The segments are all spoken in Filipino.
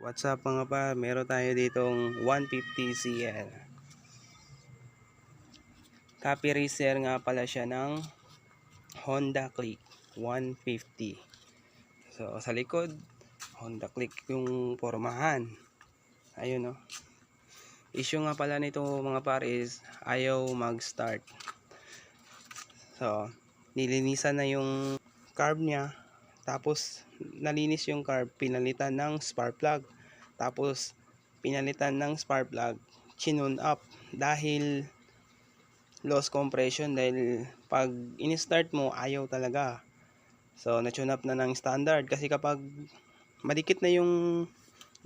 What's up mga pa? Meron tayo ditong 150 CL. Copy racer nga pala siya ng Honda Click 150. So sa likod, Honda Click yung pormahan. Ayun o. Issue nga pala nito mga par is ayaw mag-start. So nilinisan na yung carb niya. Tapos nalinis yung carb, pinalitan ng spark plug. Tapos pinalitan ng spark plug, chinun up dahil loss compression, dahil pag in-start mo ayaw talaga. So na-tune up na ng standard kasi kapag madikit na yung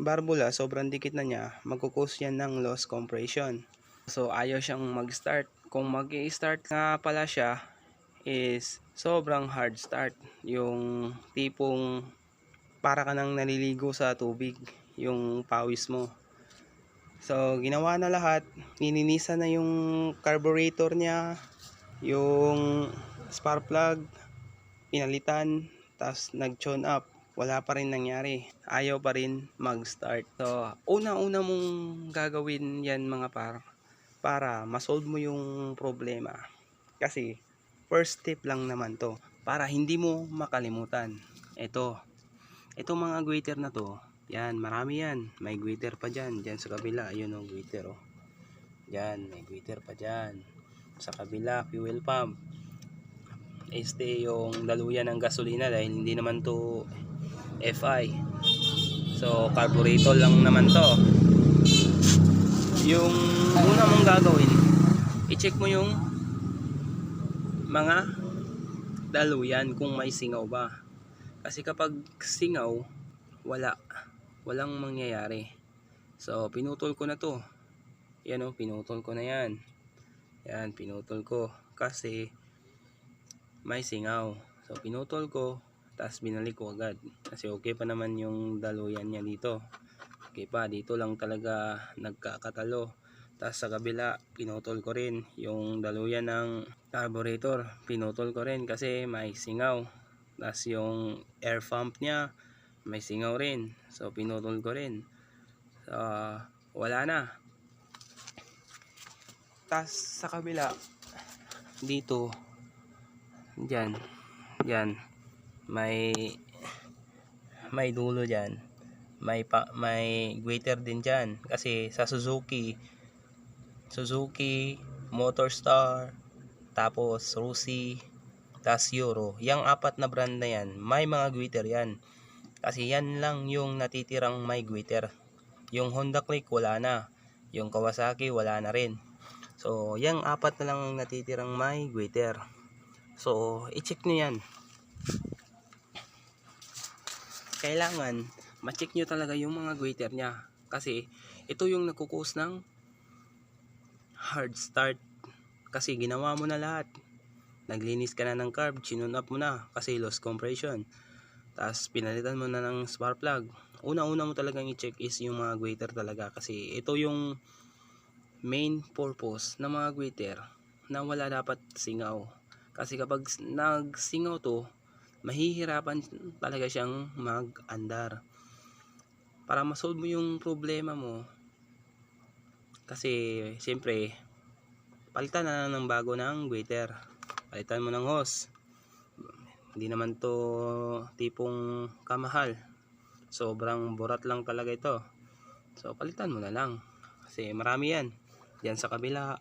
barbula, sobrang dikit na niya, magkukos yan ng loss compression. So ayaw siyang mag-start. Kung mag-i-start nga pala siya is sobrang hard start, yung tipong para ka nang naliligo sa tubig yung pawis mo. So ginawa na lahat, nininisan na yung carburetor niya, yung spark plug pinalitan, tas nag-tune up, wala pa rin nangyari, ayaw pa rin mag-start. So una-una mong gagawin yan mga par, para masolve mo yung problema, kasi first step lang naman to para hindi mo makalimutan. Itong mga guiter na to, yan, marami yan. May guiter pa dyan sa kabila. Ayun o, guiter o. Yan, may guiter pa dyan. Sa kabila, fuel pump. Yung daluyan ng gasolina dahil hindi naman to FI. So, carburetor lang naman to. Yung una mong gagawin, i-check mo yung mga daluyan kung may singaw ba. Kasi kapag singaw, walang mangyayari. So pinutol ko na to. Yan o, pinutol ko na yan. Yan, pinutol ko kasi may singaw. So pinutol ko, tapos binalik ko agad kasi okay pa naman yung daluyan niya dito. Okay pa, dito lang talaga nagkakatalo. Tapos sa kabila, pinutol ko rin yung daluyan ng carburetor. Pinutol ko rin kasi may singaw. Tapos yung air pump niya may singaw rin, so pinutol ko rin. So wala na. Tapos sa kabila dito, dyan may dulo dyan, may guiter din dyan kasi sa Suzuki Motorstar, tapos Rusi, tas Euro, yung apat na brand na yan, may mga guiter yan. Kasi yan lang yung natitirang may guiter. Yung Honda Click wala na. Yung Kawasaki wala na rin. So, yung apat na lang ang natitirang may guiter. So, i-check nyo yan. Kailangan, ma-check nyo talaga yung mga guiter nya. Kasi, ito yung nagkukos ng hard start. Kasi ginawa mo na lahat. Naglinis ka na ng carb, chinun up mo na kasi loss compression. Tapos pinalitan mo na ng spark plug. Una-una mo talagang i-check is yung mga guiter talaga, kasi ito yung main purpose ng mga guiter na wala dapat singaw. Kasi kapag nagsingaw to, mahihirapan talaga siyang mag-andar. Para masolve mo yung problema mo, kasi siyempre palitan na ng bago ng guiter, palitan mo ng hose. Hindi naman to tipong kamahal, sobrang burat lang talaga ito. So palitan mo na lang kasi marami yan, dyan sa kabila,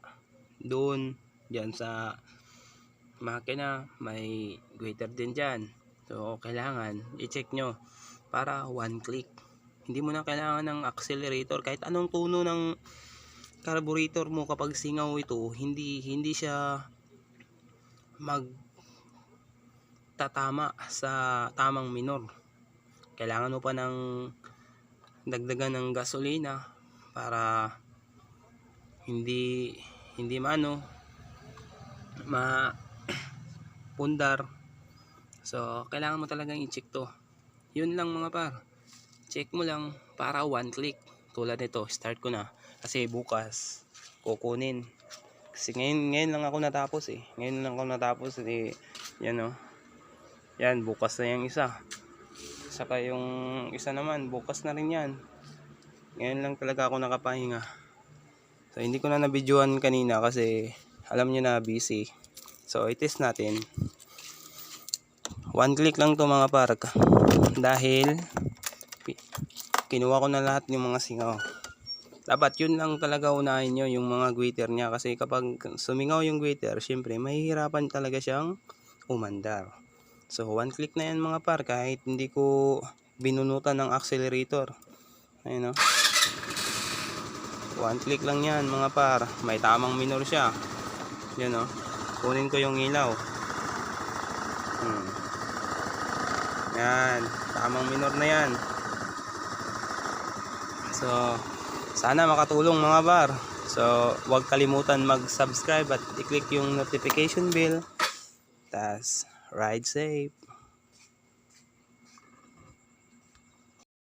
doon, dyan sa makina may guiter din dyan. So kailangan i-check nyo para one click. Hindi mo na kailangan ng accelerator. Kahit anong tuno ng carburetor mo, kapag singaw ito, hindi siya tatama sa tamang minor. Kailangan mo pa ng dagdagan ng gasolina para hindi mapundar. So kailangan mo talagang i-check to. Yun lang mga par, check mo lang para one click. Tulad nito, start ko na kasi bukas kukunin. Kasi ngayon lang ako natapos yan o. Yan, bukas na yung isa. Saka yung isa naman, bukas na rin yan. Ngayon lang talaga ako nakapahinga. So hindi ko na nabidyoan kanina kasi alam nyo na busy. So i-test natin. 1 click lang to mga park. Dahil kinuha ko na lahat yung mga singaw. Dapat yun lang talaga unahin nyo, yung mga guiter niya. Kasi kapag sumingaw yung guiter, syempre mahihirapan talaga siyang umandar. So 1 click na yan mga par, kahit hindi ko binunutan ng accelerator. Ayun o. 1 click lang yan mga par. May tamang minor siya. Yan o. Kunin ko yung ilaw. Yan. Tamang minor na yan. So sana makatulong mga par. So huwag kalimutan mag-subscribe at i-click yung notification bell. Tas ride safe.